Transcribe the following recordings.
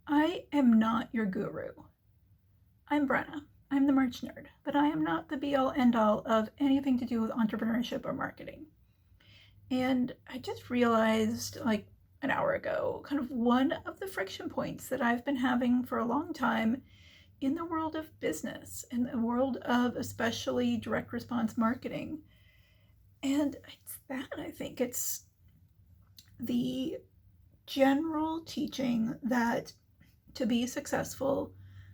I am not your guru. I'm Brenna. I'm the merch nerd, but I am not the be-all end-all of anything to do with entrepreneurship or marketing. And I just realized, like an hour ago, kind of one of the friction points that I've been having for a long time in the world of business, in the world of especially direct response marketing. And it's that, I think. It's the general teaching that to be successful,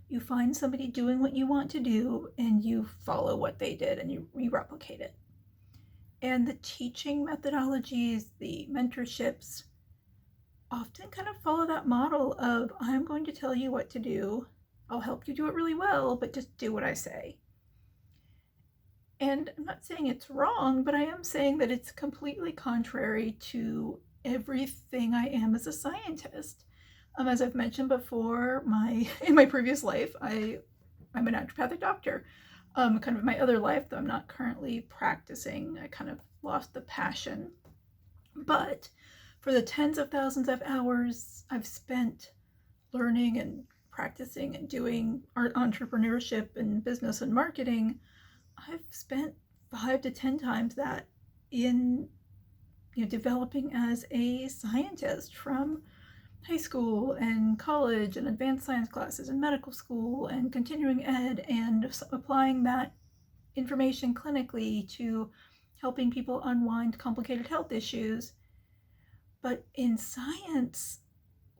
you find somebody doing what you want to do and you follow what they did and you replicate it. And the teaching methodologies, the mentorships, often kind of follow that model of I'm going to tell you what to do. I'll help you do it really well, but just do what I say. And I'm not saying it's wrong, but I am saying that it's completely contrary to everything I am as a scientist. As I've mentioned before, in my previous life, I'm a naturopathic doctor. Kind of my other life, though I'm not currently practicing, I kind of lost the passion. But for the tens of thousands of hours I've spent learning and practicing and doing art entrepreneurship and business and marketing, I've spent 5 to 10 times that in developing as a scientist from high school and college and advanced science classes and medical school and continuing ed, and applying that information clinically to helping people unwind complicated health issues. But in science,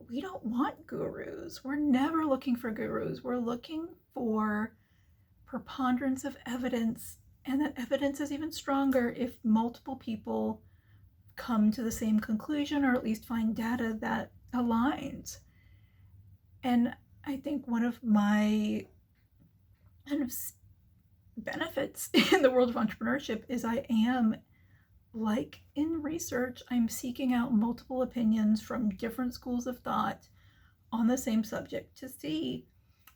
we don't want gurus. We're never looking for gurus. We're looking for preponderance of evidence, and that evidence is even stronger if multiple people come to the same conclusion, or at least find data that aligns. And I think one of my kind of benefits in the world of entrepreneurship is I am, like in research, I'm seeking out multiple opinions from different schools of thought on the same subject to see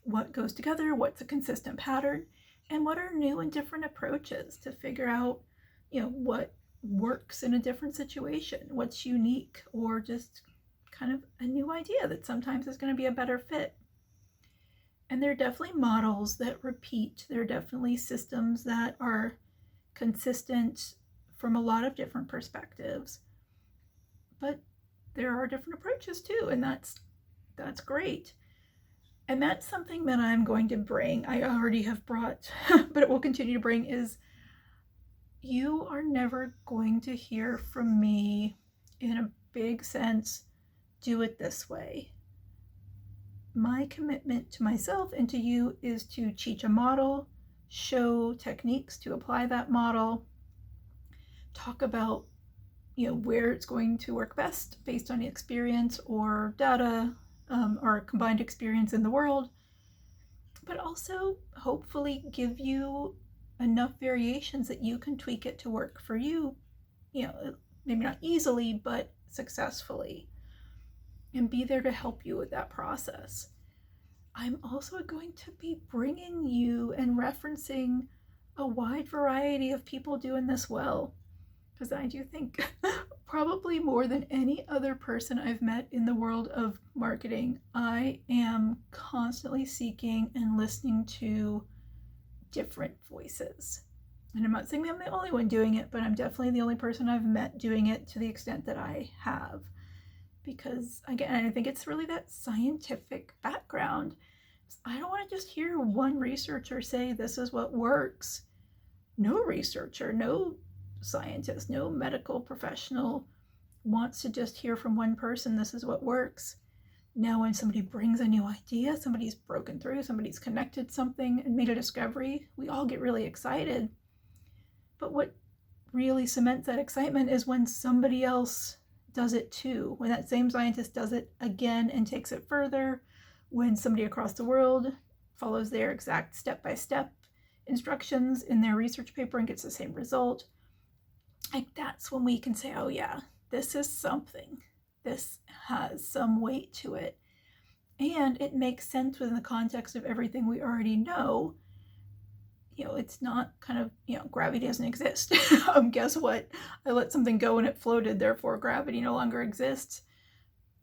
what goes together, what's a consistent pattern, and what are new and different approaches to figure out, what works in a different situation, what's unique, or just kind of a new idea that sometimes is going to be a better fit. And there are definitely models that repeat. There are definitely systems that are consistent from a lot of different perspectives. But there are different approaches too, and that's great. And that's something that I'm going to bring. I already have brought, but it will continue to bring, is you are never going to hear from me in a big sense, do it this way. My commitment to myself and to you is to teach a model, show techniques to apply that model, talk about where it's going to work best based on experience or data, or combined experience in the world, but also hopefully give you enough variations that you can tweak it to work for you, maybe not easily, but successfully, and be there to help you with that process. I'm also going to be bringing you and referencing a wide variety of people doing this well, because I do think probably more than any other person I've met in the world of marketing, I am constantly seeking and listening to different voices. And I'm not saying I'm the only one doing it, but I'm definitely the only person I've met doing it to the extent that I have. Because again, I think it's really that scientific background. I don't want to just hear one researcher say this is what works. No researcher, no scientist, no medical professional wants to just hear from one person, this is what works. Now, when somebody brings a new idea, somebody's broken through, somebody's connected something and made a discovery, we all get really excited. But what really cements that excitement is when somebody else does it too, when that same scientist does it again and takes it further, when somebody across the world follows their exact step-by-step instructions in their research paper and gets the same result. Like, that's when we can say, oh yeah, this is something. This has some weight to it. And it makes sense within the context of everything we already know. It's not kind of, gravity doesn't exist. Guess what? I let something go and it floated, therefore gravity no longer exists.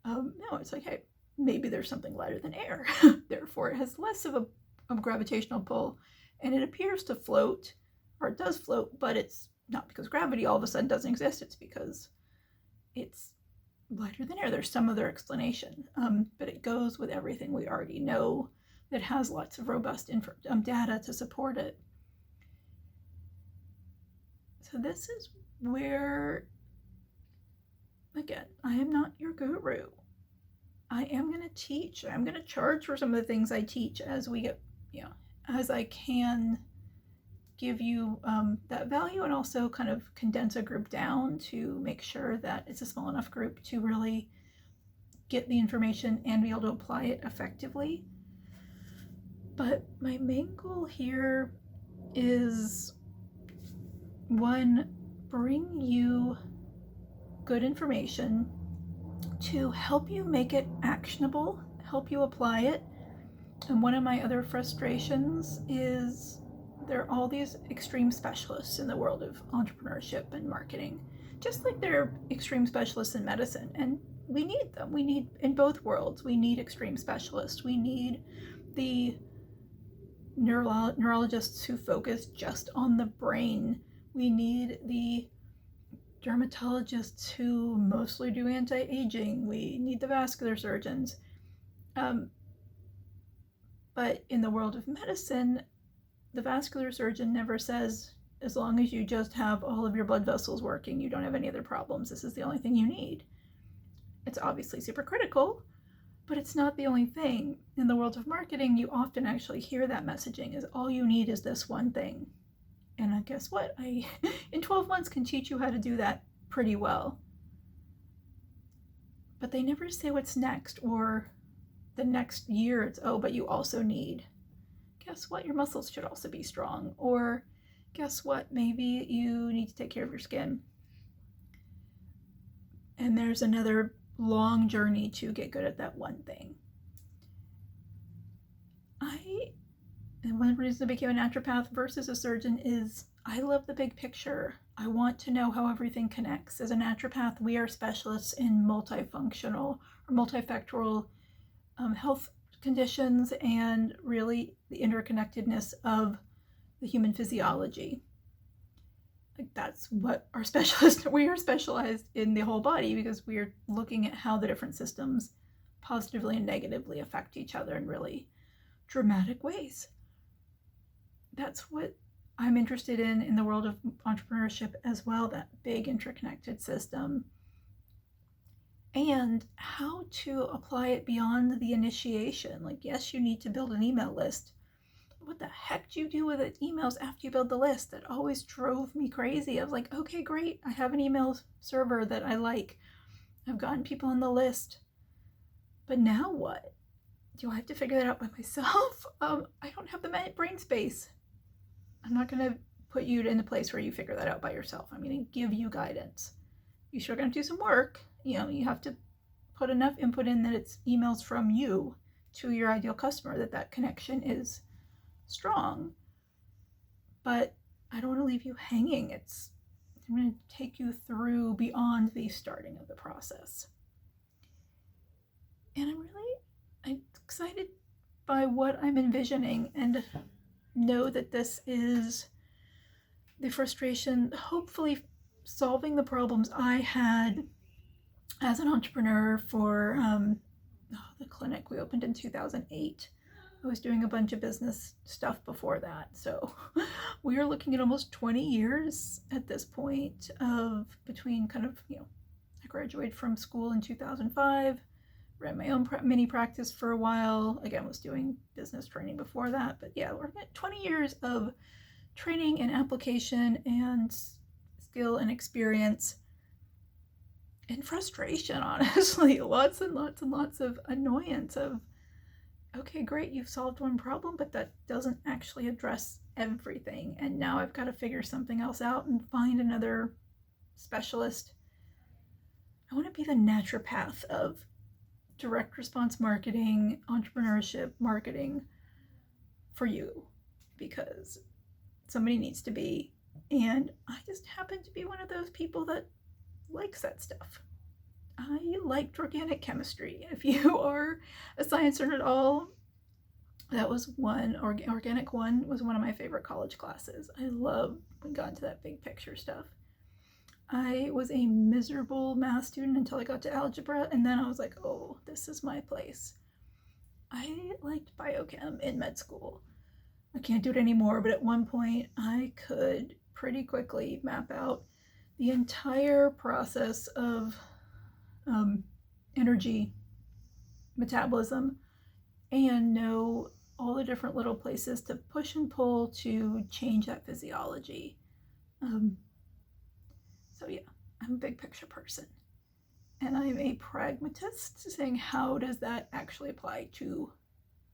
No, it's like, hey, maybe there's something lighter than air. Therefore, it has less of a gravitational pull, and it appears to float, or it does float, but it's not because gravity all of a sudden doesn't exist. It's because it's lighter than air. There's some other explanation, but it goes with everything we already know that has lots of robust data to support it. So this is where, again, I am not your guru. I am going to teach. I'm going to charge for some of the things I teach as we get, as I can give you that value, and also kind of condense a group down to make sure that it's a small enough group to really get the information and be able to apply it effectively. But my main goal here is, one, bring you good information to help you make it actionable, help you apply it. And one of my other frustrations is there are all these extreme specialists in the world of entrepreneurship and marketing, just like there are extreme specialists in medicine, and we need them. We need, in both worlds, we need extreme specialists. We need the neurologists who focus just on the brain. We need the dermatologists who mostly do anti-aging. We need the vascular surgeons. But in the world of medicine, the vascular surgeon never says, as long as you just have all of your blood vessels working, you don't have any other problems, this is the only thing you need. It's obviously super critical, but it's not the only thing. In the world of marketing, you often actually hear that messaging is all you need is this one thing. And guess what? I, in 12 months, can teach you how to do that pretty well. But they never say what's next, or the next year it's, oh, but you also need, guess what? Your muscles should also be strong. Or guess what? Maybe you need to take care of your skin. And there's another long journey to get good at that one thing. And one reason I became a naturopath versus a surgeon is I love the big picture. I want to know how everything connects. As a naturopath, we are specialists in multifunctional or multifactorial health conditions, and really the interconnectedness of the human physiology. Like, that's what our specialist, we are specialized in the whole body, because we are looking at how the different systems positively and negatively affect each other in really dramatic ways. That's what I'm interested in the world of entrepreneurship as well, that big interconnected system, and how to apply it beyond the initiation. Like, yes, you need to build an email list. What the heck do you do with it, emails after you build the list? That always drove me crazy. I was like, okay, great. I have an email server that I like. I've gotten people on the list. But now what? Do I have to figure that out by myself? I don't have the brain space. I'm not going to put you in a place where you figure that out by yourself. I'm going to give you guidance. You're sure going to do some work. You have to put enough input in that it's emails from you to your ideal customer, that connection is strong. But I don't want to leave you hanging. I'm going to take you through beyond the starting of the process. And I'm excited by what I'm envisioning, and know that this is the frustration, hopefully solving the problems I had as an entrepreneur for the clinic we opened in 2008. I was doing a bunch of business stuff before that. So we are looking at almost 20 years at this point, of between kind of, I graduated from school in 2005, ran my own mini practice for a while. Again, was doing business training before that. But yeah, we're at 20 years of training and application and skill and experience and frustration, honestly. Lots and lots and lots of annoyance of, okay, great, you've solved one problem, but that doesn't actually address everything. And now I've got to figure something else out and find another specialist. I want to be the naturopath of direct response marketing, entrepreneurship marketing for you, because somebody needs to be. And I just happen to be one of those people that likes that stuff. I liked organic chemistry. If you are a science nerd at all, that was one. Organic 1 was one of my favorite college classes. I love when we got into that big picture stuff. I was a miserable math student until I got to algebra, and then I was like, oh, this is my place. I liked biochem in med school. I can't do it anymore, but at one point I could pretty quickly map out the entire process of energy metabolism and know all the different little places to push and pull to change that physiology. So yeah, I'm a big picture person. And I'm a pragmatist, saying how does that actually apply to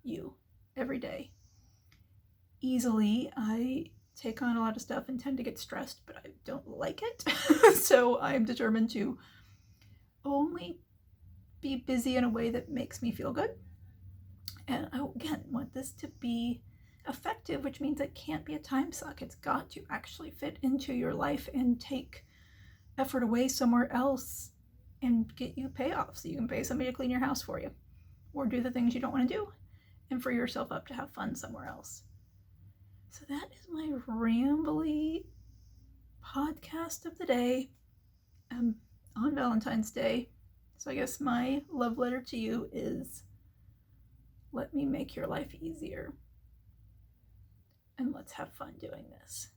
you every day? Easily, I take on a lot of stuff and tend to get stressed, but I don't like it. So I'm determined to only be busy in a way that makes me feel good. And I, again, want this to be effective, which means it can't be a time suck. It's got to actually fit into your life and take effort away somewhere else and get you payoff so you can pay somebody to clean your house for you or do the things you don't want to do and free yourself up to have fun somewhere else. So that is my rambly podcast of the day on Valentine's Day. So I guess my love letter to you is, let me make your life easier and let's have fun doing this.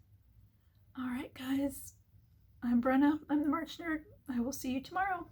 All right, guys. I'm Brenna. I'm the March Nerd. I will see you tomorrow.